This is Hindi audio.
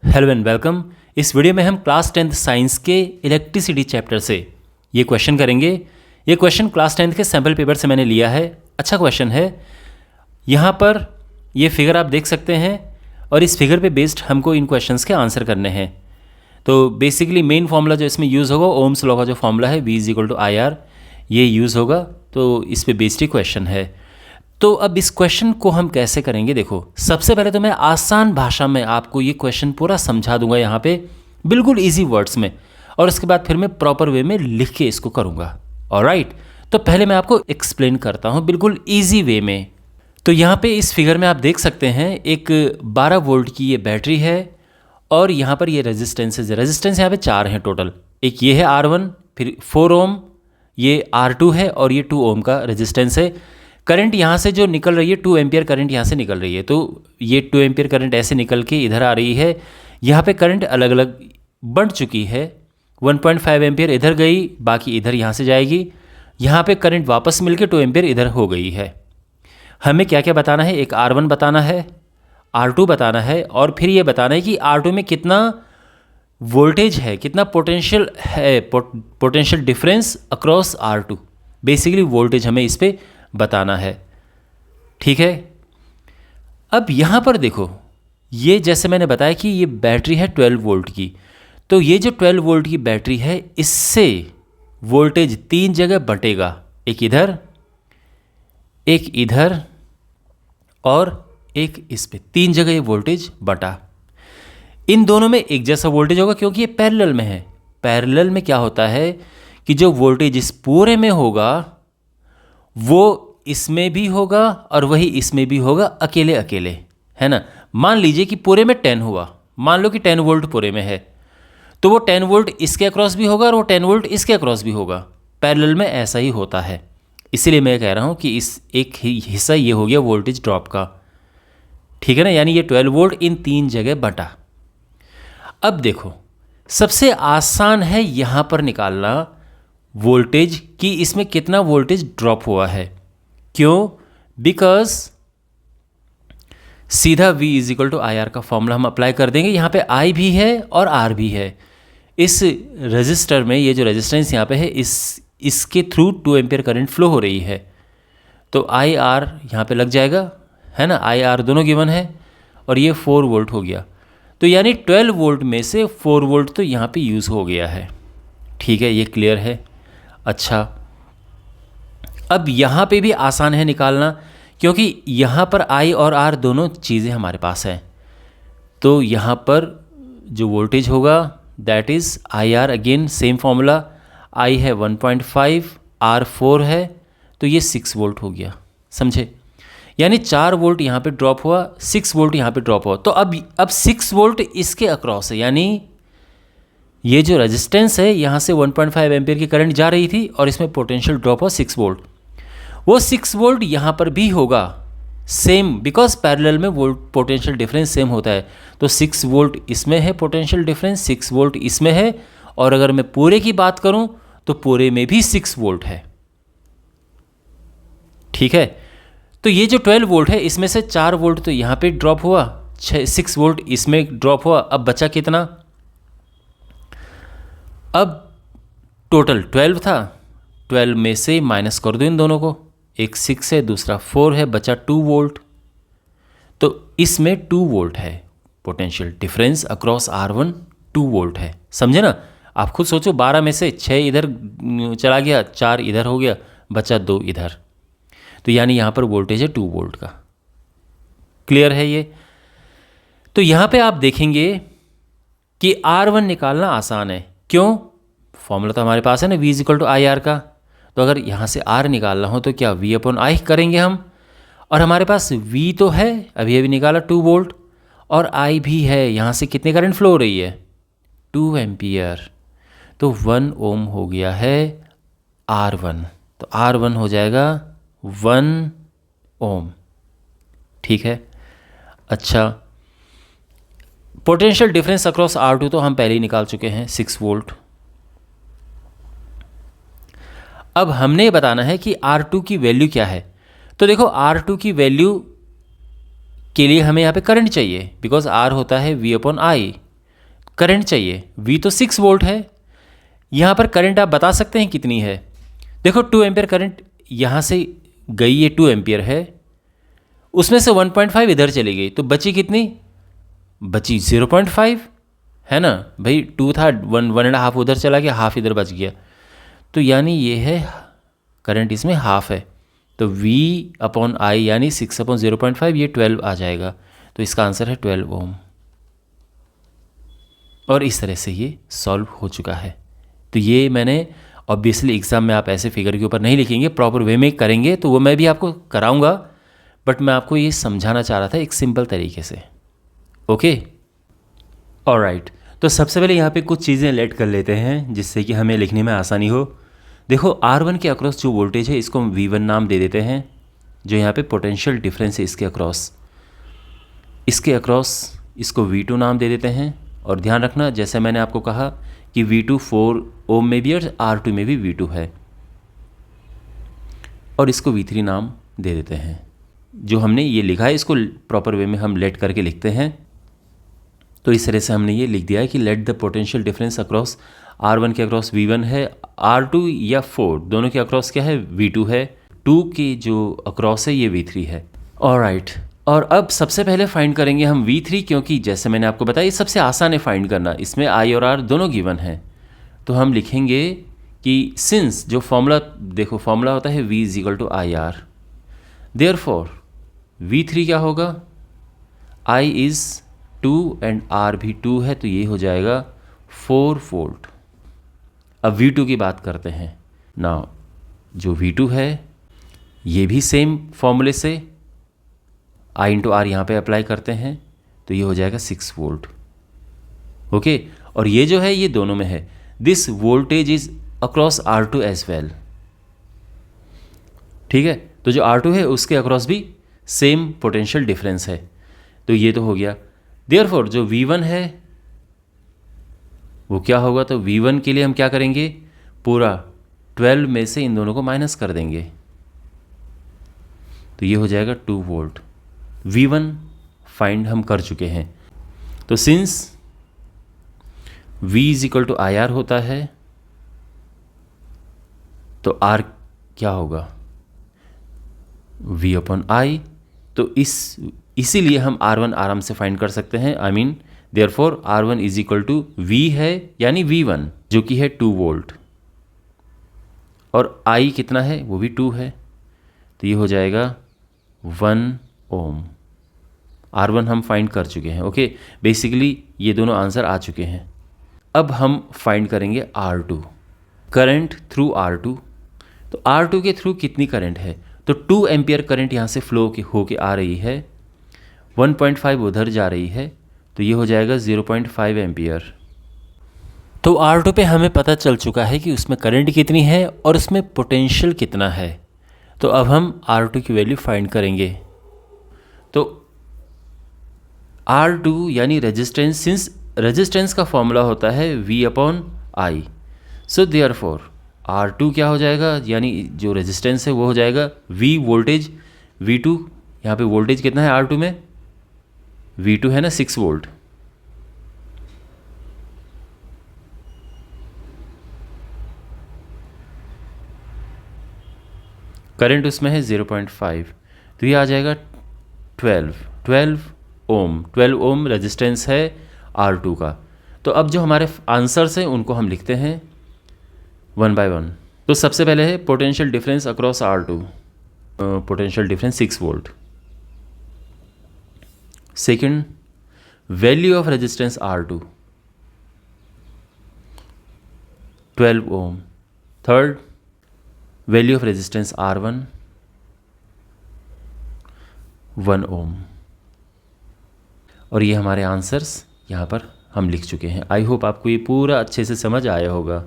Hello and welcome. इस वीडियो में हम क्लास 10th साइंस के इलेक्ट्रिसिटी चैप्टर से ये क्वेश्चन करेंगे। ये क्वेश्चन क्लास 10th के सैम्पल पेपर से मैंने लिया है। अच्छा क्वेश्चन है। यहाँ पर ये फिगर आप देख सकते हैं और इस फिगर पे बेस्ड हमको इन क्वेश्चंस के आंसर करने हैं। तो बेसिकली मेन फॉर्मूला जो इसमें यूज़ होगा, ओम्स लॉ का जो फॉर्मूला है V=IR, ये यूज़ होगा। तो इस पे बेस्ड ही क्वेश्चन है। तो अब इस क्वेश्चन को हम कैसे करेंगे, देखो सबसे पहले तो मैं आसान भाषा में आपको ये क्वेश्चन पूरा समझा दूंगा यहाँ पे, बिल्कुल इजी वर्ड्स में, और उसके बाद फिर मैं प्रॉपर वे में लिख के इसको करूँगा। ऑलराइट, तो पहले मैं आपको एक्सप्लेन करता हूँ बिल्कुल इजी वे में। तो यहाँ पे इस फिगर में आप देख सकते हैं एक 12 वोल्ट की ये बैटरी है और यहाँ पर ये रेजिस्टेंसेज है। रेजिस्टेंस यहाँ पे 4 हैं टोटल। एक ये है R1, फिर 4 ओम, ये R2 है और ये 2 ओम का रेजिस्टेंस है। करंट यहाँ से जो निकल रही है 2 एम्पियर करंट यहाँ से निकल रही है। तो ये 2 एम्पियर करंट ऐसे निकल के इधर आ रही है। यहाँ पे करंट अलग अलग बढ़ चुकी है। 1.5 एम्पियर इधर गई, बाकी इधर यहाँ से जाएगी। यहाँ पे करंट वापस मिलके 2 एम्पियर इधर हो गई है। हमें क्या क्या बताना है, एक R1 बताना है, R2 बताना है और फिर ये बताना है कि R2 में कितना वोल्टेज है, कितना पोटेंशियल है, potential difference across R2। Basically voltage हमें इस पर बताना है। ठीक है। अब यहाँ पर देखो, ये जैसे मैंने बताया कि ये बैटरी है 12 वोल्ट की। तो ये जो 12 वोल्ट की बैटरी है, इससे वोल्टेज 3 जगह बटेगा, एक इधर और एक इस पे। 3 जगह ये वोल्टेज बटा। इन दोनों में एक जैसा वोल्टेज होगा क्योंकि ये पैरेलल में है। पैरेलल में क्या होता है कि जो वोल्टेज इस पूरे में होगा वो इसमें भी होगा और वही इसमें भी होगा, अकेले अकेले, है ना। मान लीजिए कि पूरे में 10 हुआ, मान लो कि 10 वोल्ट पूरे में है, तो वो 10 वोल्ट इसके अक्रॉस भी होगा और वो 10 वोल्ट इसके अक्रॉस भी होगा। पैरेलल में ऐसा ही होता है। इसीलिए मैं कह रहा हूँ कि इस एक हिस्सा ये हो गया वोल्टेज ड्रॉप का। ठीक है ना, यानी ये 12 वोल्ट इन 3 जगह बटा। अब देखो, सबसे आसान है यहाँ पर निकालना वोल्टेज कि इसमें कितना वोल्टेज ड्रॉप हुआ है। क्यों? बिकॉज सीधा V=IR का फॉर्मूला हम अप्लाई कर देंगे। यहाँ पे I भी है और R भी है। इस रजिस्टर में ये जो रेजिस्टेंस यहाँ पे है, इसके थ्रू 2 एम्पियर करंट फ्लो हो रही है। तो IR यहाँ पे लग जाएगा, है ना। IR दोनों गिवन है और ये 4 वोल्ट हो गया। तो यानी 12 वोल्ट में से 4 वोल्ट तो यहाँ पे यूज़ हो गया है। ठीक है, ये क्लियर है। अच्छा, अब यहाँ पे भी आसान है निकालना क्योंकि यहाँ पर I और R दोनों चीज़ें हमारे पास हैं। तो यहाँ पर जो वोल्टेज होगा that is IR, again same formula. I है 1.5, R 4 है, तो ये 6 वोल्ट हो गया। समझे? यानी 4 वोल्ट यहाँ पे ड्रॉप हुआ, 6 वोल्ट यहाँ पे ड्रॉप हुआ। तो अब 6 वोल्ट इसके अक्रॉस है, यानी ये जो रेजिस्टेंस है यहाँ से 1.5 एम्पियर की करंट जा रही थी और इसमें पोटेंशियल ड्रॉप हो 6 वोल्ट। वो 6 वोल्ट यहाँ पर भी होगा सेम, बिकॉज पैरेलल में वोल्ट पोटेंशियल डिफरेंस सेम होता है। तो 6 वोल्ट इसमें है पोटेंशियल डिफरेंस, 6 वोल्ट इसमें है, और अगर मैं पूरे की बात करूं तो पूरे में भी 6 वोल्ट है। ठीक है। तो ये जो 12 वोल्ट है इसमें से 4 वोल्ट तो यहाँ पे ड्रॉप हुआ, 6 वोल्ट इसमें ड्रॉप हुआ। अब बचा कितना? अब टोटल 12 था, 12 में से माइनस कर दो इन दोनों को, एक 6 है दूसरा 4 है, बचा 2 वोल्ट। तो इसमें 2 वोल्ट है potential difference across R1, 2 volt है। समझे ना? आप खुद सोचो, 12 में से 6 इधर चला गया, 4 इधर हो गया, बचा 2 इधर। तो यानी यहाँ पर वोल्टेज है 2 वोल्ट का। क्लियर है ये? तो यहाँ पे आप देखेंगे कि R1 निकालना आसान है। क्यों? फॉर्मूला तो हमारे पास है ना V=IR का। तो अगर यहाँ से R निकालना हो तो क्या V/I करेंगे हम, और हमारे पास V तो है, अभी अभी निकाला 2 वोल्ट, और I भी है। यहाँ से कितने करंट फ्लो हो रही है? 2 एम्पियर। तो 1 ओम हो गया है R1। तो R1 हो जाएगा 1 ओम। ठीक है। अच्छा, पोटेंशियल डिफरेंस अक्रॉस R2 तो हम पहले ही निकाल चुके हैं, 6 वोल्ट। अब हमने ये बताना है कि R2 की वैल्यू क्या है। तो देखो, R2 की वैल्यू के लिए हमें यहाँ पे करंट चाहिए, बिकॉज R होता है V/I, करंट चाहिए, V तो 6 वोल्ट है। यहाँ पर करंट आप बता सकते हैं कितनी है? देखो 2 एम्पियर करंट यहाँ से गई, ये 2 एम्पियर है, उसमें से 1.5 इधर चली गई, तो बची कितनी? बची 0.5, है ना भाई। 2 था, 1.5 उधर चला गया, हाफ इधर बच गया, तो यानी ये है करंट इसमें हाफ है। तो V/I यानी 6/0.5, ये 12 आ जाएगा। तो इसका आंसर है 12 ओम। और इस तरह से ये सॉल्व हो चुका है। तो ये मैंने ऑब्वियसली एग्ज़ाम में आप ऐसे फिगर के ऊपर नहीं लिखेंगे, प्रॉपर वे में करेंगे, तो वो मैं भी आपको कराऊंगा, बट मैं आपको ये समझाना चाह रहा था एक सिंपल तरीके से। Okay, alright. तो सबसे पहले यहाँ पे कुछ चीज़ें लेट कर लेते हैं जिससे कि हमें लिखने में आसानी हो। देखो R1 के अक्रॉस जो वोल्टेज है इसको हम V1 नाम दे देते हैं, जो यहाँ पे पोटेंशियल डिफरेंस है इसके अक्रॉस। इसके अक्रॉस इसको V2 नाम दे देते हैं। और ध्यान रखना, जैसे मैंने आपको कहा कि V2 4 ओम में भी और R2 में भी V2 है, और इसको V3 नाम दे देते हैं। जो हमने ये लिखा है इसको प्रॉपर वे में हम लेट करके लिखते हैं। तो इस तरह से हमने ये लिख दिया है कि let the potential difference across R1 के अक्रॉस V1 है, R2 या 4 दोनों के अक्रॉस क्या है? V2 है, 2 के जो अक्रॉस है ये V3 है। ऑलराइट, और अब सबसे पहले फाइंड करेंगे हम V3, क्योंकि जैसे मैंने आपको बताया ये सबसे आसान है फाइंड करना, इसमें I और R दोनों गिवन है। तो हम लिखेंगे कि सिंस जो फॉर्मूला, देखो फॉर्मूला होता है V = IR, देयरफॉर V3 क्या होगा? I इज़ 2 एंड R भी 2 है, तो ये हो जाएगा 4 वोल्ट। अब V2 की बात करते हैं ना। जो V2 है ये भी सेम फॉर्मूले से I × R यहाँ पे अप्लाई करते हैं, तो ये हो जाएगा 6 वोल्ट। ओके, और ये जो है ये दोनों में है। This voltage is across R2 as well. ठीक है, तो जो R2 है उसके अक्रॉस भी सेम पोटेंशियल डिफरेंस है, तो ये तो हो गया। देयरफॉर जो V1 है वो क्या होगा? तो V1 के लिए हम क्या करेंगे? पूरा 12 में से इन दोनों को माइनस कर देंगे, तो ये हो जाएगा 2 वोल्ट। V1 फाइंड हम कर चुके हैं। तो सिंस V = IR होता है, तो R क्या होगा? V/I। तो इसीलिए हम R1 आराम से फाइंड कर सकते हैं। I mean therefore R1 = V है, यानी V1 जो कि है 2 वोल्ट, और I कितना है? वो भी 2 है, तो ये हो जाएगा 1 ओम। R1 हम फाइंड कर चुके हैं। ओके, बेसिकली ये दोनों आंसर आ चुके हैं। अब हम फाइंड करेंगे R2, करंट थ्रू R2। तो R2 के थ्रू कितनी करंट है? तो 2 एम्पियर करंट यहाँ से फ्लो होके आ रही है, 1.5 उधर जा रही है, तो ये हो जाएगा 0.5 एम्पियर। तो R2 पे हमें पता चल चुका है कि उसमें करंट कितनी है और उसमें पोटेंशियल कितना है। तो अब हम R2 की वैल्यू फाइंड करेंगे। तो R2 यानी रेजिस्टेंस, सिंस रेजिस्टेंस का फॉर्मूला होता है V/I, सो देयरफॉर R2 क्या हो जाएगा? यानी जो रेजिस्टेंस है वो हो जाएगा V वोल्टेज, V2 यहाँ पे वोल्टेज कितना है R2 में? V2 है ना 6 वोल्ट, करंट उसमें है 0.5, तो ये आ जाएगा 12 ओम। 12 ओम रेजिस्टेंस है R2 का। तो अब जो हमारे आंसर्स हैं उनको हम लिखते हैं 1 बाय 1। तो सबसे पहले है potential difference across R2, potential difference 6 volt. Second, value of resistance R2 12 ohm. Third, value of resistance R1 1 ohm. और ये हमारे आंसर्स यहाँ पर हम लिख चुके हैं। आई होप आपको ये पूरा अच्छे से समझ आया होगा।